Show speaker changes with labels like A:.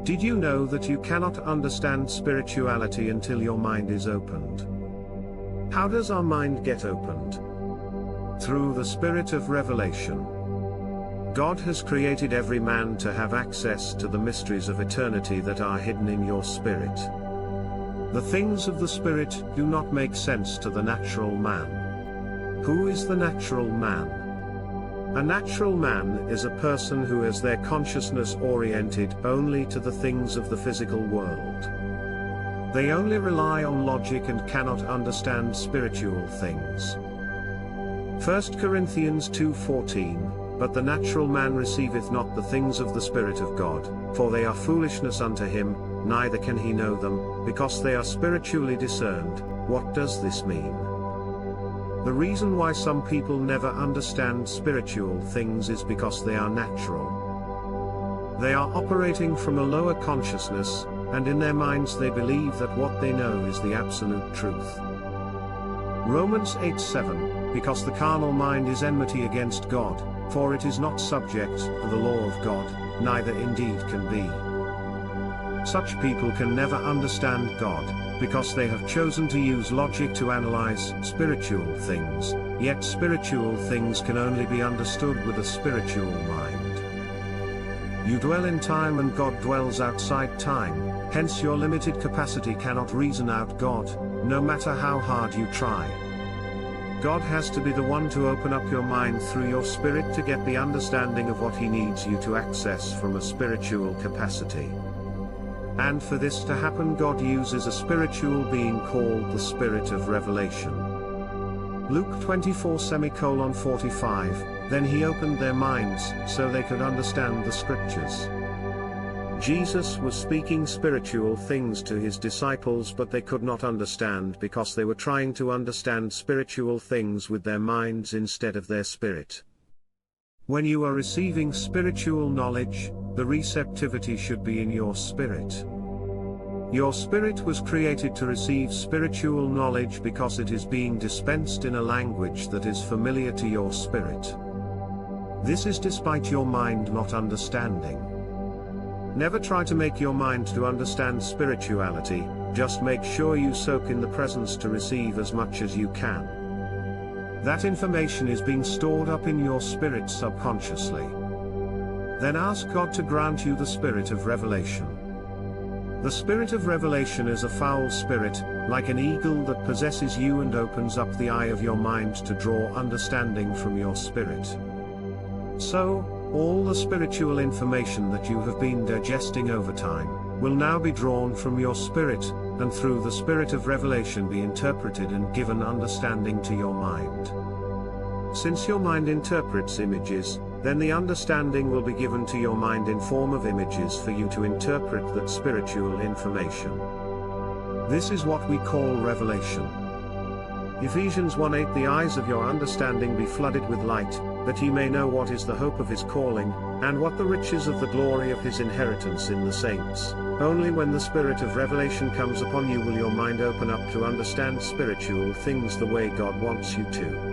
A: Did you know that you cannot understand spirituality until your mind is opened? How does our mind get opened? Through the spirit of revelation. God has created every man to have access to the mysteries of eternity that are hidden in your spirit. The things of the spirit do not make sense to the natural man. Who is the natural man? A natural man is a person who has their consciousness oriented only to the things of the physical world. They only rely on logic and cannot understand spiritual things. 1 Corinthians 2:14, But the natural man receiveth not the things of the Spirit of God, for they are foolishness unto him, neither can he know them, because they are spiritually discerned. What does this mean? The reason why some people never understand spiritual things is because they are natural. They are operating from a lower consciousness, and in their minds they believe that what they know is the absolute truth. Romans 8:7, Because the carnal mind is enmity against God, for it is not subject to the law of God, neither indeed can be. Such people can never understand God, because they have chosen to use logic to analyze spiritual things, yet spiritual things can only be understood with a spiritual mind. You dwell in time and God dwells outside time, hence your limited capacity cannot reason out God, no matter how hard you try. God has to be the one to open up your mind through your spirit to get the understanding of what He needs you to access from a spiritual capacity. And for this to happen, God uses a spiritual being called the Spirit of Revelation. Luke 24:45, Then He opened their minds, so they could understand the Scriptures. Jesus was speaking spiritual things to His disciples, but they could not understand because they were trying to understand spiritual things with their minds instead of their spirit. When you are receiving spiritual knowledge, the receptivity should be in your spirit. Your spirit was created to receive spiritual knowledge because it is being dispensed in a language that is familiar to your spirit. This is despite your mind not understanding. Never try to make your mind to understand spirituality, just make sure you soak in the presence to receive as much as you can. That information is being stored up in your spirit subconsciously. Then ask God to grant you the spirit of revelation. The spirit of revelation is a foul spirit, like an eagle that possesses you and opens up the eye of your mind to draw understanding from your spirit. So, all the spiritual information that you have been digesting over time, will now be drawn from your spirit, and through the spirit of revelation be interpreted and given understanding to your mind. Since your mind interprets images, then the understanding will be given to your mind in form of images for you to interpret that spiritual information. This is what we call revelation. Ephesians 1:8 The eyes of your understanding be flooded with light, that ye may know what is the hope of His calling, and what the riches of the glory of His inheritance in the saints. Only when the spirit of revelation comes upon you will your mind open up to understand spiritual things the way God wants you to.